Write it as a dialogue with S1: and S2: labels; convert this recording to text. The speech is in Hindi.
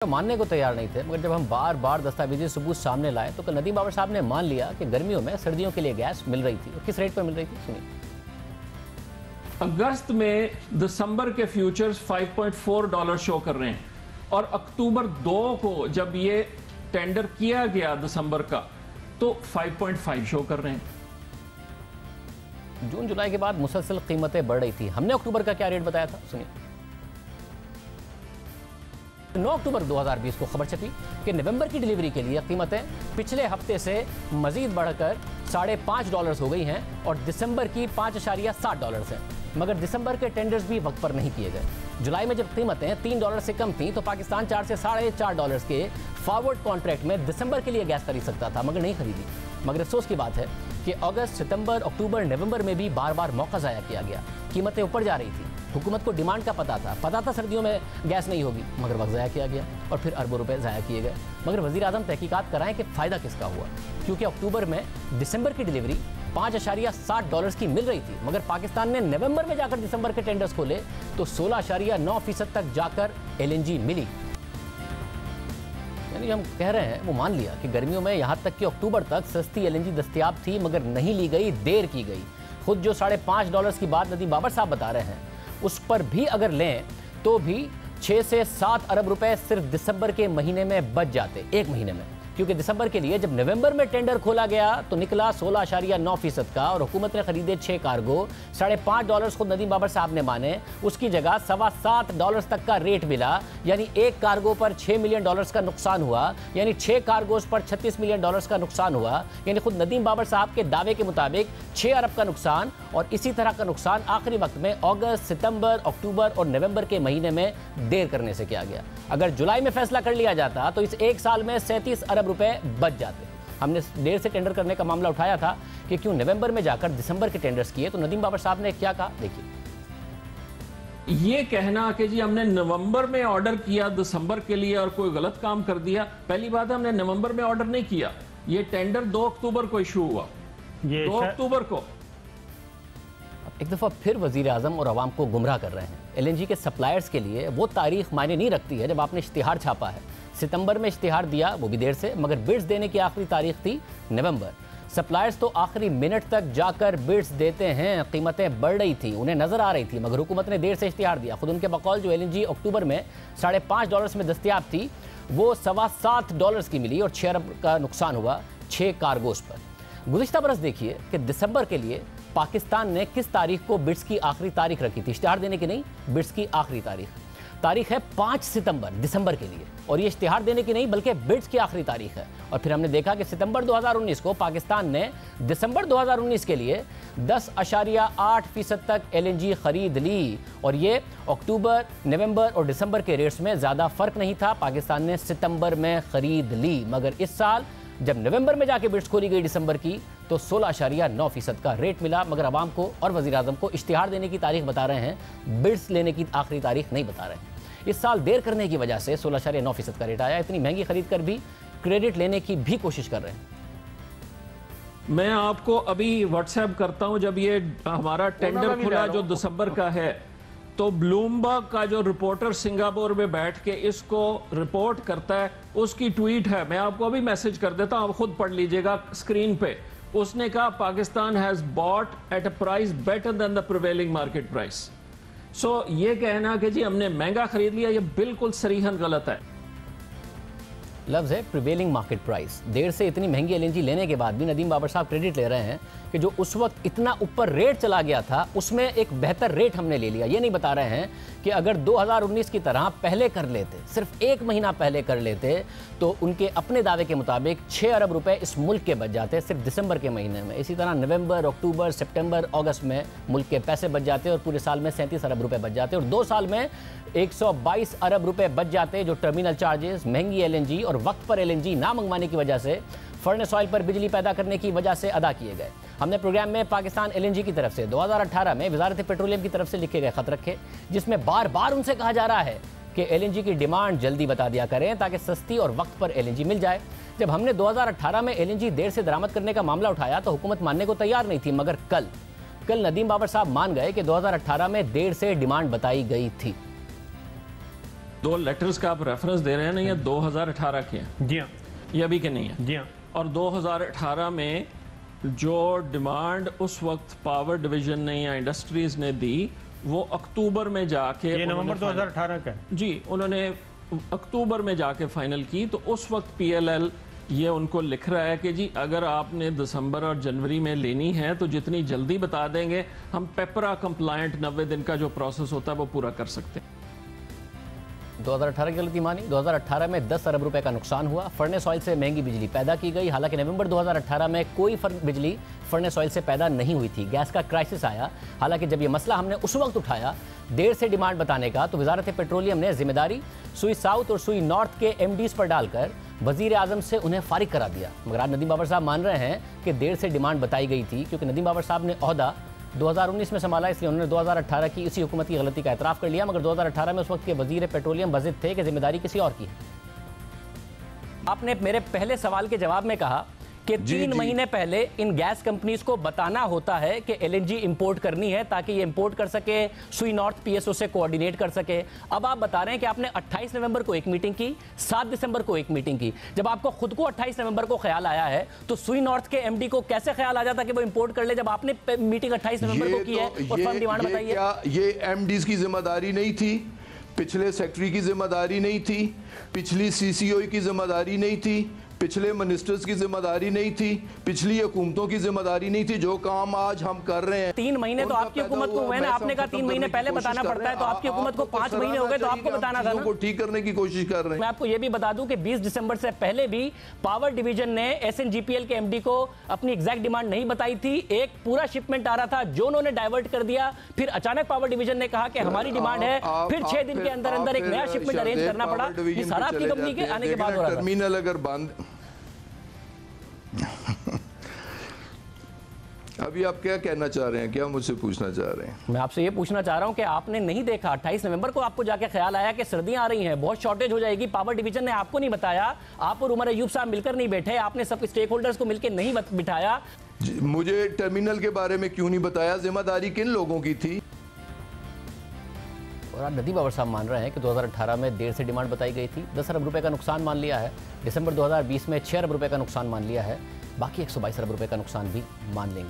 S1: मानने को तैयार नहीं थे, मगर जब हम बार बार दस्तावेजी सबूत सामने लाए तो नदीम बाबर साहब ने मान लिया कि गर्मियों में सर्दियों के लिए गैस मिल रही थी। और किस रेट पर मिल रही थी सुनिए।
S2: अगस्त में दिसंबर के फ्यूचर्स $5.4 शो कर रहे हैं और अक्टूबर 2 को जब ये टेंडर किया गया दिसंबर का तो 5.5 शो कर रहे हैं।
S1: जून जुलाई के बाद मुसलसल कीमतें बढ़ रही थी। हमने अक्टूबर का क्या रेट बताया था सुनिए। 9 अक्टूबर 2020 को खबर छपी कि नवंबर की डिलीवरी के लिए कीमतें पिछले हफ्ते से मजीद बढ़कर $5.5 हो गई हैं और दिसंबर की $5.60 हैं। मगर दिसंबर के टेंडर्स भी वक्त पर नहीं किए गए। जुलाई में जब कीमतें $3 से कम थीं तो पाकिस्तान $4 से $4.5 के फॉरवर्ड कॉन्ट्रैक्ट में दिसंबर के लिए गैस खरीद सकता था, मगर नहीं खरीदी। मगर अफसोस की बात है कि अगस्त, सितंबर, अक्टूबर, नवंबर में भी बार बार मौका ज़ाया किया गया। कीमतें ऊपर जा रही थी, हुकूमत को डिमांड का पता था सर्दियों में गैस नहीं होगी, मगर वक्त ज़ाया किया गया और फिर अरबों रुपए ज़ाया किए गए। मगर वज़ीर आज़म तहकीकात कराएं कि फ़ायदा किसका हुआ, क्योंकि अक्टूबर में दिसंबर की डिलीवरी $5.60 की मिल रही थी, मगर पाकिस्तान ने नवंबर में जाकर दिसंबर के टेंडर्स खोले तो 16.9% तक जाकर LNG मिली। यानी हम कह रहे हैं वो मान लिया कि गर्मियों में यहाँ तक कि अक्टूबर तक सस्ती LNG दस्तयाब थी, मगर नहीं ली गई, देर की गई। खुद जो $5.5 की बात नदीम बाबर साहब बता रहे हैं उस पर भी अगर लें तो भी 6 से 7 अरब रुपए सिर्फ दिसंबर के महीने में बच जाते, एक महीने में। क्योंकि दिसंबर के लिए जब नवंबर में टेंडर खोला गया तो निकला 16.9% का और हुकूमत ने खरीदे 6 कार्गो। $5.5 खुद नदीम बाबर साहब ने माने, उसकी जगह $7.25 तक का रेट मिला। यानी एक कार्गो पर $6 मिलियन का नुकसान हुआ, यानी 6 कार्गोज पर $36 मिलियन का नुकसान हुआ। यानी खुद नदीम बाबर साहब के दावे के मुताबिक 6 अरब का नुकसान, और इसी तरह का नुकसान आखिरी वक्त में अगस्त, सितंबर, अक्टूबर और नवंबर के महीने में देर करने से किया गया। अगर जुलाई में फैसला कर लिया जाता तो इस एक साल में 37 अरब रुपए बच जाते। हमने देर से टेंडर करने का मामला उठाया था कि क्यों नवंबर में जाकर दिसंबर के टेंडर्स किए, तो नदीम बाबर साहब ने क्या कहा देखिए।
S2: ये कहना कि जी हमने नवंबर में ऑर्डर किया दिसंबर के लिए और कोई गलत काम कर दिया, पहली बात है हमने नवंबर में ऑर्डर नहीं किया। ये टेंडर 2 अक्टूबर को इशू हुआ, 2 अक्टूबर को।
S1: एक दफ़ा फिर वज़ीर आज़म और अवाम को गुमराह कर रहे हैं। LNG के सप्लायर्स के लिए वो तारीख मायने नहीं रखती है जब आपने इश्तिहार छापा है। सितंबर में इश्तिहार दिया, वो भी देर से, मगर बिड्स देने की आखिरी तारीख थी नवंबर। सप्लायर्स तो आखिरी मिनट तक जाकर बिड्स देते हैं। कीमतें बढ़ रही थी, उन्हें नज़र आ रही थी, मगर हुकूमत ने देर से इश्तिहार दिया। खुद उनके बकौल जो LNG अक्टूबर में $5.5 में दस्तयाब थी वो $7.25 की मिली और 6 अरब का नुकसान हुआ 6 कार्गोज पर। गुज़िश्ता बरस देखिए कि दिसंबर के लिए पाकिस्तान ने किस तारीख को बिड्स की आखिरी तारीख रखी थी। इश्तिहार देने की नहीं, बिड्स की आखिरी तारीख है 5 सितंबर दिसंबर के लिए, और ये इश्तिहार देने की नहीं बल्कि बिड्स की आखिरी तारीख है। और फिर हमने देखा कि सितंबर 2019 को पाकिस्तान ने दिसंबर 2019 के लिए 10.8% तक LNG खरीद ली, और ये अक्टूबर, नवंबर और दिसंबर के रेट्स में ज़्यादा फ़र्क नहीं था। पाकिस्तान ने सितंबर में खरीद ली, मगर इस साल जब नवंबर में जाके बिड्स खोली गई दिसंबर की तो 16.9% का रेट मिला। मगर आवाम को और वज़ीर आज़म को इश्तिहार देने की तारीख बता रहे हैं, बिड्स लेने की आखिरी तारीख नहीं बता रहे हैं। इस साल देर करने की वजह से 16.9% का रेट आया। इतनी महंगी खरीद कर भी क्रेडिट लेने की भी कोशिश कर रहे हैं।
S2: मैं आपको अभी व्हाट्सएप करता हूं, जब ये हमारा टेंडर खुला जो दिसंबर का है तो ब्लूमबर्ग का जो रिपोर्टर सिंगापुर में बैठ के इसको रिपोर्ट करता है, उसकी ट्वीट है, मैं आपको अभी मैसेज कर देता हूं, आप खुद पढ़ लीजिएगा स्क्रीन पे। उसने कहा Pakistan has bought at a price better than the prevailing market price. So ये कहना कि जी हमने महंगा खरीद लिया, ये बिल्कुल सरीहन गलत है।
S1: लफ्ज़ है प्रिवेलिंग मार्केट प्राइस। देर से इतनी महंगी LNG लेने के बाद भी नदीम बाबर साहब क्रेडिट ले रहे हैं कि जो उस वक्त इतना ऊपर रेट चला गया था उसमें एक बेहतर रेट हमने ले लिया। ये नहीं बता रहे हैं कि अगर 2019 की तरह पहले कर लेते, सिर्फ एक महीना पहले कर लेते, तो उनके अपने दावे के मुताबिक 6 अरब रुपए इस मुल्क के बच जाते सिर्फ दिसंबर के महीने में। इसी तरह नवंबर, अक्टूबर, सितंबर, अगस्त में मुल्क के पैसे बच जाते और पूरे साल में 37 अरब रुपए बच जाते, और 2 साल में 122 अरब रुपए बच जाते जो टर्मिनल चार्जेस, महंगी LNG और वक्त पर LNG ना मंगवाने की वजह से, फर्नेस ऑयल पर बिजली पैदा करने की वजह से अदा किए गए। हमने प्रोग्राम में पाकिस्तान LNG की तरफ से 2018 में वजारत पेट्रोलियम की तरफ से लिखे गए खत रखे, जिसमें बार बार उनसे कहा जा रहा है कि LNG की डिमांड जल्दी बता दिया करें ताकि सस्ती और वक्त पर LNG मिल जाए। जब हमने 2018 में LNG देर से दरामद करने का मामला उठाया तो हुकूमत मानने को तैयार नहीं थी, मगर कल नदीम बाबर साहब मान गए कि 2018 में देर से डिमांड बताई गई थी।
S2: दो लेटर्स का आप रेफरेंस दे रहे हैं ना, ये 2018 के हैं।
S3: जी हाँ,
S2: ये अभी के नहीं है।
S3: जी हाँ।
S2: और 2018 में जो डिमांड उस वक्त पावर डिवीजन ने या इंडस्ट्रीज ने दी वो अक्टूबर में जाके,
S3: ये नवंबर 2018 का है
S2: जी, उन्होंने अक्टूबर में जाके फाइनल की। तो उस वक्त पीएलएल ये उनको लिख रहा है कि जी अगर आपने दिसंबर और जनवरी में लेनी है तो जितनी जल्दी बता देंगे, हम पेपरा कंप्लायंट 90 दिन का जो प्रोसेस होता है वो पूरा कर सकते हैं।
S1: 2018 की गलती मानी। 2018 में 10 अरब रुपए का नुकसान हुआ। फर्नेस ऑयल से महंगी बिजली पैदा की गई। हालांकि नवंबर 2018 में कोई बिजली फर्नेस ऑयल से पैदा नहीं हुई थी। गैस का क्राइसिस आया। हालांकि जब ये मसला हमने उस वक्त उठाया देर से डिमांड बताने का, तो वजारत पेट्रोलियम ने जिम्मेदारी सुई साउथ और सुई नॉर्थ के एमडीज पर डालकर वजीर आजम से उन्हें फारिग करा दिया। मगर आज नदीम बाबर साहब मान रहे हैं कि देर से डिमांड बताई गई थी, क्योंकि नदीम बाबर साहब ने ओहदा 2019 में संभाला, इसलिए उन्होंने 2018 की इसी हुकूमत की गलती का एतराफ़ कर लिया। मगर 2018 में उस वक्त के वजीर पेट्रोलियम वाजिद थे कि जिम्मेदारी किसी और की है। आपने मेरे पहले सवाल के जवाब में कहा कि 3 महीने पहले इन गैस कंपनीज को बताना होता है कि एलएनजी इंपोर्ट करनी है, ताकि ये इंपोर्ट कर सके, सुई नॉर्थ पीएसओ से कोऑर्डिनेट कर सके। अब आप बता रहे हैं कि आपने 28 नवंबर को एक मीटिंग की, 7 दिसंबर को एक मीटिंग की। जब आपको खुद को 28 नवंबर को ख्याल आया है तो सुई नॉर्थ के एमडी को कैसे ख्याल आ जाता कि वो इंपोर्ट कर ले, जब आपने मीटिंग 28 नवंबर को की है और फर्म डिमांड बताइए।
S4: क्या ये एमडीज की जिम्मेदारी नहीं थी? पिछले सेक्रेटरी की जिम्मेदारी नहीं थी? पिछली सीसीओ की जिम्मेदारी नहीं थी? पिछले मिनिस्टर्स की जिम्मेदारी नहीं थी? पिछली हुकूमतों की जिम्मेदारी नहीं थी? जो काम आज हम कर रहे हैं
S1: 3 महीने तो आपकी हुकूमत को हुए ना। आपने कहा 3 महीने पहले बताना पड़ता है, तो आपकी हुकूमत को 5 महीने हो गए, तो आपको बताना था ना।
S4: को ठीक करने की कोशिश कर रहे हैं।
S1: मैं आपको यह भी बता दूं कि 20 दिसंबर से पहले भी पावर डिवीजन ने एसएनजीपीएल के एमडी को अपनी एग्जैक्ट डिमांड नहीं बताई थी। एक पूरा शिपमेंट आ रहा था जो उन्होंने डाइवर्ट कर दिया। फिर अचानक पावर डिवीजन ने कहा कि हमारी डिमांड है, फिर 6 दिन के अंदर अंदर एक नया शिपमेंट अरेंज करना पड़ा। ये सारा आपकी कंपनी के आने के बाद हो रहा था।
S4: टर्मिनल अगर बंद, अभी आप क्या कहना चाह रहे हैं? क्या मुझसे पूछना चाह रहे हैं?
S1: मैं आपसे ये पूछना चाह रहा हूं कि आपने नहीं देखा 28 नवंबर को आपको जाके ख्याल आया कि सर्दियां आ रही हैं, बहुत शॉर्टेज हो जाएगी। पावर डिवीजन ने आपको नहीं बताया, आप और उमर अयूब साहब मिलकर नहीं बैठे, आपने सब स्टेक होल्डर्स को मिलकर नहीं बिठाया।
S4: मुझे टर्मिनल के बारे में क्यों नहीं बताया? जिम्मेदारी किन लोगों की थी?
S1: और आज नदीम बाबर साहब मान रहे हैं कि 2018 में देर से डिमांड बताई गई थी। 10 अरब रुपए का नुकसान मान लिया है। दिसंबर 2020 में 6 अरब रुपए का नुकसान मान लिया है। बाकी 122 अरब रुपए का नुकसान भी मान लेंगे।